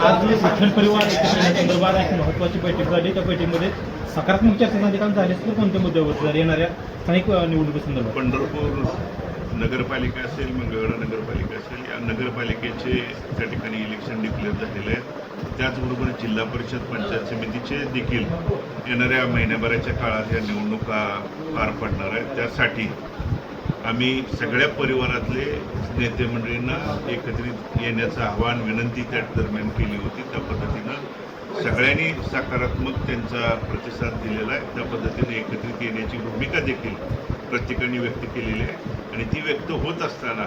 आज विठ्ठल परिवार संदर्भात एक महत्त्वाची बैठक झाली. त्या बैठकीमध्ये सकारात्मक चर्चा निकाल झाले तर कोणत्या मुद्द्यावर जर येणाऱ्या स्थानिक निवडणुकीसंदर्भात पंढरपूर नगरपालिका असेल, मंगळवेढा नगरपालिका असेल, या नगरपालिकेचे त्या ठिकाणी इलेक्शन डिक्लेअर झालेले आहेत. त्याचबरोबर जिल्हा परिषद पंचायत समितीचे देखील येणाऱ्या महिन्याभराच्या काळात या निवडणुका पार पडणार आहेत. त्यासाठी आम्ही सगळ्या परिवारातले नेते मंडळींना एकत्रित येण्याचं आवाहन, विनंती त्या दरम्यान केली होती. त्या पद्धतीनं सगळ्यांनी सकारात्मक त्यांचा प्रतिसाद दिलेला आहे. त्या पद्धतीने एकत्रित येण्याची भूमिका देखील प्रत्येकाने व्यक्त केलेली आहे. आणि ती व्यक्त होत असताना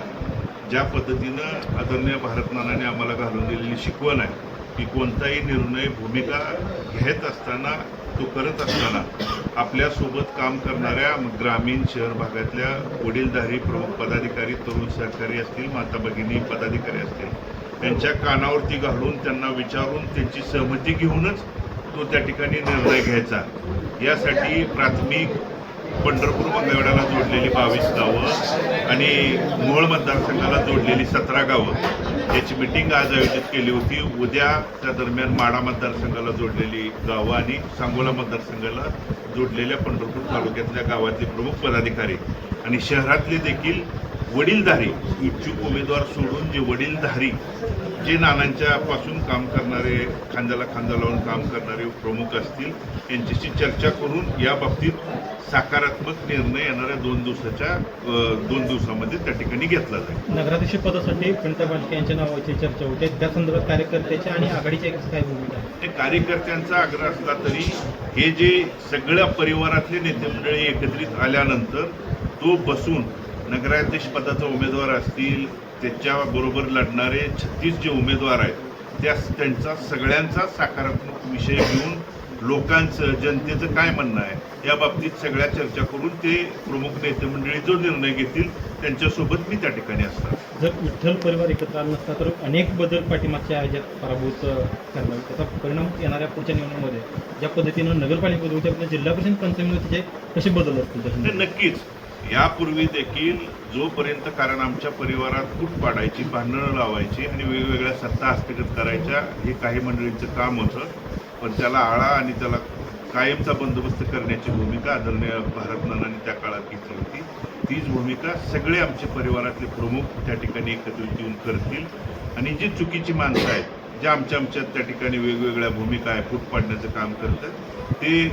ज्या पद्धतीनं आदरणीय भारतमानाने आम्हाला घालून दिलेली शिकवण आहे की कोणताही निर्णय, भूमिका घेत असताना, तो करत असताना आपल्यासोबत काम करणाऱ्या ग्रामीण शहर भागातल्या वडीलधारी प्रमुख पदाधिकारी, तरुण सहकारी असतील, माता भगिनी पदाधिकारी असतील, यांच्या कानावरती घालून त्यांना विचारून त्यांची सहमती घेऊनच तो त्या ठिकाणी निर्णय घ्यायचा. यासाठी प्राथमिक पंढरपूर मंगळवेढ्याला जोडलेली 22 गावं आणि मोहोळ मतदारसंघाला जोडलेली 17 गावं याची मिटिंग आज आयोजित केली होती. उद्या त्या दरम्यान माढा मतदारसंघाला जोडलेली गावं आणि सांगोला मतदारसंघाला जोडलेल्या पंढरपूर तालुक्यातल्या गावातले प्रमुख पदाधिकारी आणि शहरातले देखील वडीलधारी इच्छुक उमेदवार सोडून जे वडीलधारी, जे नानांच्या पासून काम करणारे, खांद्याला खांदा लावून काम करणारे प्रमुख असतील, यांच्याशी चर्चा करून या बाबतीत सकारात्मक निर्णय येणाऱ्या 2 दिवसामध्ये त्या ठिकाणी घेतला जाईल. नगराध्यक्ष पदासाठी प्रणिता बांडके यांच्या नावाची चर्चा होते. त्या संदर्भात कार्यकर्त्याच्या आणि आघाडीच्या काय भूमिका आहे? ते कार्यकर्त्यांचा आग्रह असला तरी हे जे सगळ्या परिवारातले नेते मंडळी एकत्रित आल्यानंतर तो बसून नगराध्यक्ष पदाचा उमेदवार असतील, त्याच्याबरोबर लढणारे 36 जे उमेदवार आहेत त्यांचा सगळ्यांचा सकारात्मक विषय घेऊन लोकांचं, जनतेचं काय म्हणणं आहे या बाबतीत सगळ्या चर्चा करून ते प्रमुख नेते मंडळी जो निर्णय घेतील त्यांच्यासोबत मी त्या ठिकाणी असणार. जर विठ्ठल परिवार एकत्र आला नसता तर अनेक बदल पाठीमागच्या ह्याच्यात पराभूत करणार. त्याचा परिणाम येणाऱ्या पुढच्या निवडणुकीमध्ये ज्या पद्धतीनं नगरपालिका होती आपल्या जिल्हा परिषद पंचायतीमध्ये कसे बदल असतील? नक्कीच यापूर्वी देखील जोपर्यंत, कारण आमच्या परिवारात फूट पाडायची, भांडणं लावायची आणि वेगवेगळ्या सत्ता हस्तगत करायच्या हे काही मंडळींचं काम होतं. पण त्याला आळा आणि त्याला कायमचा बंदोबस्त करण्याची भूमिका आदरणीय भारतमानाने त्या काळात घेतली होती. तीच भूमिका सगळे आमचे परिवारातले प्रमुख त्या ठिकाणी एकत्रित येऊन करतील. आणि जी चुकीची माणसं आहेत, ज्या आमच्यात त्या ठिकाणी वेगवेगळ्या भूमिका आहे, फूट पाडण्याचं काम करतात, ते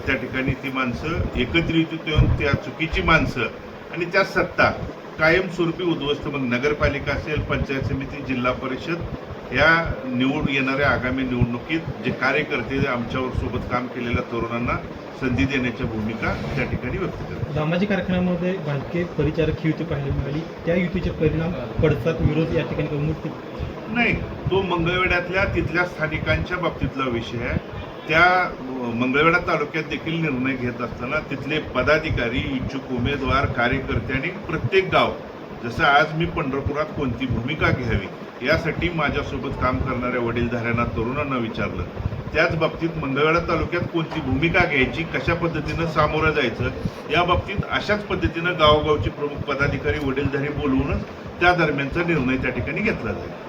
त्या ठिकाणी ती माणसं एकत्रित येऊन त्या चुकीची माणसं आणि त्या सत्ता कायमस्वरूपी उद्ध्वस्त, मग नगरपालिका असेल, पंचायत समिती, जिल्हा परिषद या येणाऱ्या आगामी निवडणुकीत जे कार्यकर्ते आमच्यावर सोबत काम केलेल्या तरुणांना संधी देण्याच्या भूमिका त्या ठिकाणी व्यक्त करतात. दामाजी कारखान्यामध्ये बांधके परिचारक ही युती पाहायला मिळाली. त्या युतीचे परिणाम पडतात, विरोध या ठिकाणी करून नाही, तो मंगळवेढ्यातल्या तिथल्या स्थानिकांच्या बाबतीतला विषय आहे. त्या मंगळवेढा तालुक्यात देखील निर्णय घेत असताना तिथले पदाधिकारी, इच्छुक उमेदवार, कार्यकर्ते आणि प्रत्येक गाव, जसं आज मी पंढरपुरात कोणती भूमिका घ्यावी यासाठी माझ्यासोबत काम करणाऱ्या वडीलधाऱ्यांना, तरुणांना विचारलं. त्याच बाबतीत मंगळवेढा तालुक्यात कोणती भूमिका घ्यायची, कशा पद्धतीनं सामोरं जायचं या बाबतीत अशाच पद्धतीनं गावोगावचे प्रमुख पदाधिकारी, वडीलधारी बोलवूनच त्या दरम्यानचा निर्णय त्या ठिकाणी घेतला जाईल.